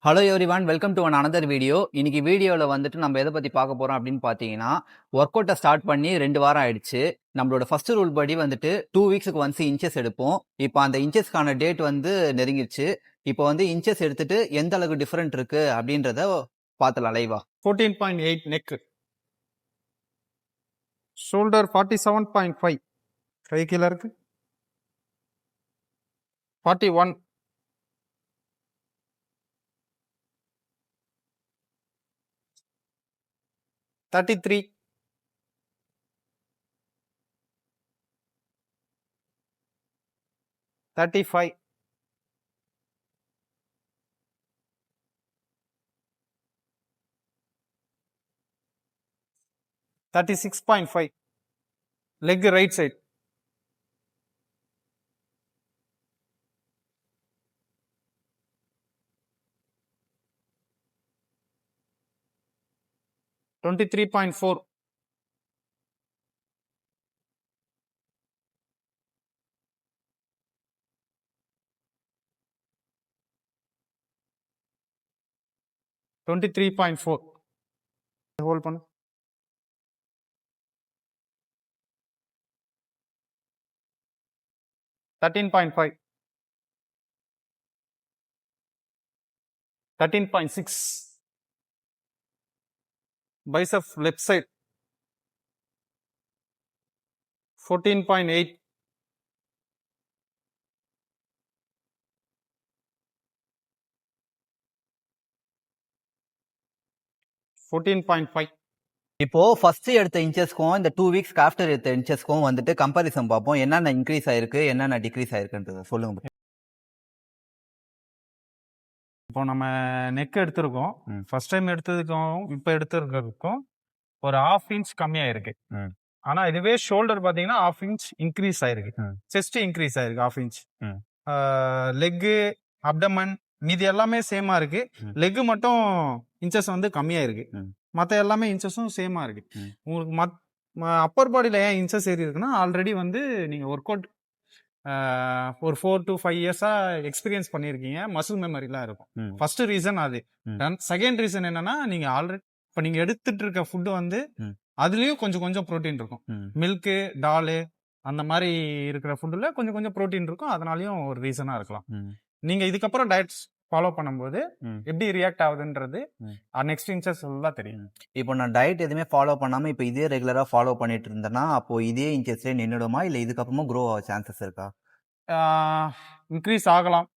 Hello everyone welcome to another video. இன்னைக்கு வீடியோவில் வந்துட்டு நம்ம எதை பற்றி பார்க்க போகிறோம் அப்படின்னு பார்த்தீங்கன்னா, ஒர்க் அவுட்டை ஸ்டார்ட் பண்ணி 2 வாரம் ஆயிடுச்சு. நம்மளோட ஃபர்ஸ்ட் ரூல் படி வந்துட்டு 2 வீக்ஸுக்கு ஒன்ஸ் இன்ச்சஸ் எடுப்போம். இப்போ அந்த இன்ச்சஸ்க்கான டேட் வந்து நெருங்கிடுச்சு. இப்போ வந்து இன்ச்சஸ் எடுத்துட்டு எந்த அளவுக்கு டிஃப்ரெண்ட் இருக்கு அப்படின்றத பார்த்தலாம் லைவா. 14.8 neck, shoulder 47.5, கை கீழ இருக்கு 41, 33, 35, 36.5, leg right side, 23.4, 23.4, ஹோல்ட் பண்ணு 13.5, 13.6, bicep left side 14.8, 14.5, இப்போ ஃபர்ஸ்ட் எடுத்த இன்ச்சஸ்க்கும் இந்த 2 வீக்ஸ்க்கு ஆஃப்டர் எடுத்த இன்ச்சஸ்க்கும் வந்துட்டு கம்பேரிசன் பார்ப்போம். என்னென்ன இன்க்ரீஸ் ஆயிருக்கு, என்னென்ன டிக்ரீஸ் ஆயிருக்குன்றத சொல்லுங்க. இப்போ நம்ம நெக் எடுத்திருக்கோம். ஃபர்ஸ்ட் டைம் எடுத்ததுக்கும் இப்போ எடுத்திருக்கிறதுக்கும் ஒரு 1/2 இன்ச் கம்மியாயிருக்கு. ஆனா இதுவே ஷோல்டர் பாத்தீங்கன்னா 1/2 இன்ச் இன்க்ரீஸ் ஆயிருக்கு. செஸ்ட் இன்க்ரீஸ் ஆயிருக்கு 1/2 இன்ச். லெக்கு, அப்டமன் மீதி எல்லாமே சேமா இருக்கு. லெக் மட்டும் இன்ச்சஸ் வந்து கம்மியா இருக்கு. மற்ற எல்லாமே இன்ச்சஸும் சேமா இருக்கு. உங்களுக்கு அப்பர் பாடியில ஏன் இன்ச்சஸ் ஏறி இருக்குன்னா ஆல்ரெடி வந்து நீங்க ஒர்க் அவுட் ஒரு 4 to 5 இயர்ஸா எக்ஸ்பீரியன்ஸ் பண்ணிருக்கீங்க. மசில் மெமரிலாம் இருக்கும். ஃபர்ஸ்ட் ரீசன் அது. செகண்ட் ரீசன் என்னன்னா நீங்க ஆல்ரெடி இப்ப நீங்க எடுத்துட்டு இருக்க ஃபுட் வந்து அதுலயும் கொஞ்சம் கொஞ்சம் ப்ரோட்டீன் இருக்கும். மில்க்கு, டாலு அந்த மாதிரி இருக்கிற ஃபுட்ல கொஞ்சம் கொஞ்சம் ப்ரோட்டீன் இருக்கும். அதனாலயும் ஒரு ரீசனா இருக்கலாம். நீங்க இதுக்கப்புறம் டயட் ஃபாலோ பண்ணும்போது எப்படி ரியாக்ட் ஆகுதுன்றது நெக்ஸ்ட் இன்ச்சஸ் தான் தெரியும். இப்போ நான் டயட் எதுவுமே ஃபாலோ பண்ணாம இப்போ இதே ரெகுலரா ஃபாலோ பண்ணிட்டு இருந்தேன்னா அப்போ இதே இன்ச்சஸ்ல நின்னுடுமா இல்ல இதுக்கப்புறமா க்ரோ ஆக சான்சஸ் இருக்கா? இன்க்ரீஸ் ஆகலாம்.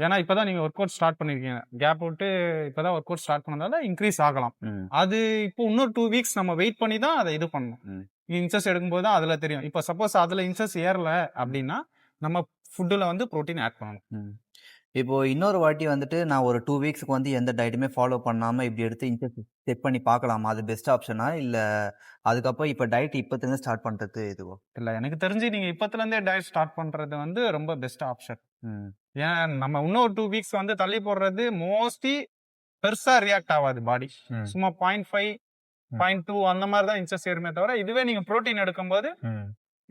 ஏன்னா இப்பதான் நீங்க ஒர்க் அவுட் ஸ்டார்ட் பண்ணிருக்கீங்க. கேப் விட்டு இப்பதான் ஒர்க் அவுட் ஸ்டார்ட் பண்ணதால இன்க்ரீஸ் ஆகலாம். அது இப்போ இன்னொரு 2 வீக்ஸ் நம்ம வெயிட் பண்ணி தான் அதை இது பண்ணணும். இன்ச்சஸ் எடுக்கும்போது தான் அதுல தெரியும். இப்போ சப்போஸ் அதுல இன்ச்சஸ் ஏறல அப்படின்னா நம்ம ஃபுட்டுல வந்து ப்ரோட்டீன் ஆட் பண்ணணும். இப்போ இன்னொரு வாட்டி வந்துட்டு நான் ஒரு 2 வீக்ஸ்க்கு வந்து எந்த டயட்டுமே ஃபாலோ பண்ணாம இப்படி எடுத்து இன்ச்சஸ் செக் பண்ணி பார்க்கலாமா? அது பெஸ்ட் ஆப்ஷனா? இல்ல அதுக்கப்புறம் இப்போ டயட் இப்பத்துல ஸ்டார்ட் பண்றது எதுவோ? இல்ல எனக்கு தெரிஞ்சு நீங்க இப்பத்துல இருந்தே டயட் ஸ்டார்ட் பண்றது வந்து ரொம்ப பெஸ்ட் ஆப்ஷன். ஏன் நம்ம இன்னொரு 2 வீக்ஸ் வந்து தள்ளி போடுறது மோஸ்ட்லி பெருசா ரியாக்ட் ஆகாது பாடி. சும்மா 0.5, 0.2 அந்த மாதிரி தான் இன்ச்சஸ் ஏறுமே தவிர இதுவே நீங்க ப்ரோட்டீன் எடுக்கும்போது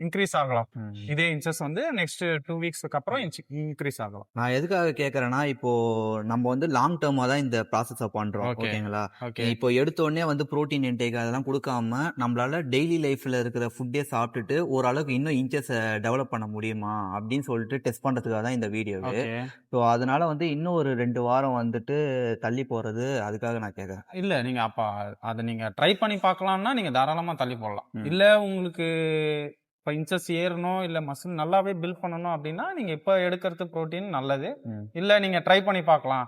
இன்க்ரீஸ் ஆகலாம். இதே இன்ச்சஸ் வந்து நெக்ஸ்ட் 2 வீக்ஸ்க்கு அப்புறம் இன்க்ரீஸ் ஆகலாம். நான் எதுக்காக கேக்குறேன்னா இப்போ நம்ம வந்து லாங் டேர்மா தான் இந்த ப்ராசஸ பண்றோம். ஓகேங்களா? இப்போ எடுத்த உடனே வந்து புரோட்டீன் இன்டேக் அதெல்லாம் கொடுக்காம நம்மளால டெய்லி லைஃப்ல இருக்கிற ஃபுட்டே சாப்பிட்டுட்டு ஓரளவுக்கு இன்னும் இன்ச்சஸ் டெவலப் பண்ண முடியுமா அப்படின்னு சொல்லிட்டு டெஸ்ட் பண்றதுக்காக தான் இந்த வீடியோவே. ஸோ அதனால வந்து இன்னும் ஒரு 2 வாரம் வந்துட்டு தள்ளி போறது அதுக்காக நான் கேட்கறேன். இல்ல நீங்க அப்ப அதை நீங்க ட்ரை பண்ணி பார்க்கலாம்னா நீங்க தாராளமா தள்ளி போடலாம். இல்ல உங்களுக்கு இப்போ இன்ச்சஸ் ஏறணும் இல்லை மசில் நல்லாவே பில்ட் பண்ணணும் அப்படின்னா நீங்க இப்போ எடுக்கிறது ப்ரோட்டீன் நல்லது. இல்ல நீங்க ட்ரை பண்ணி பார்க்கலாம்,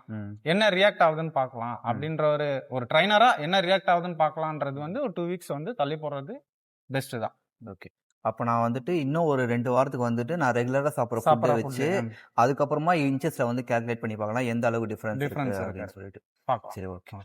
என்ன ரியாக்ட் ஆகுதுன்னு பார்க்கலாம் அப்படின்ற ஒரு ட்ரைனரா என்ன ரியாக்ட் ஆகுதுன்னு பார்க்கலான்றது வந்து ஒரு 2 வீக்ஸ் வந்து தள்ளி போடுறது பெஸ்ட் தான். ஓகே. அப்போ நான் வந்துட்டு இன்னும் ஒரு 2 வாரத்துக்கு வந்துட்டு நான் ரெகுலரா சாப்பிட்ற ஃபுட்டை வச்சு அதுக்கப்புறமா இன்ச்சஸ்ல வந்து கால்குலேட் பண்ணி பார்க்கலாம் எந்த அளவுக்கு டிஃபரன்ஸ் இருக்கு அப்படின்னு சொல்லிட்டு. பார்க்கலாம். சரி, ஓகே.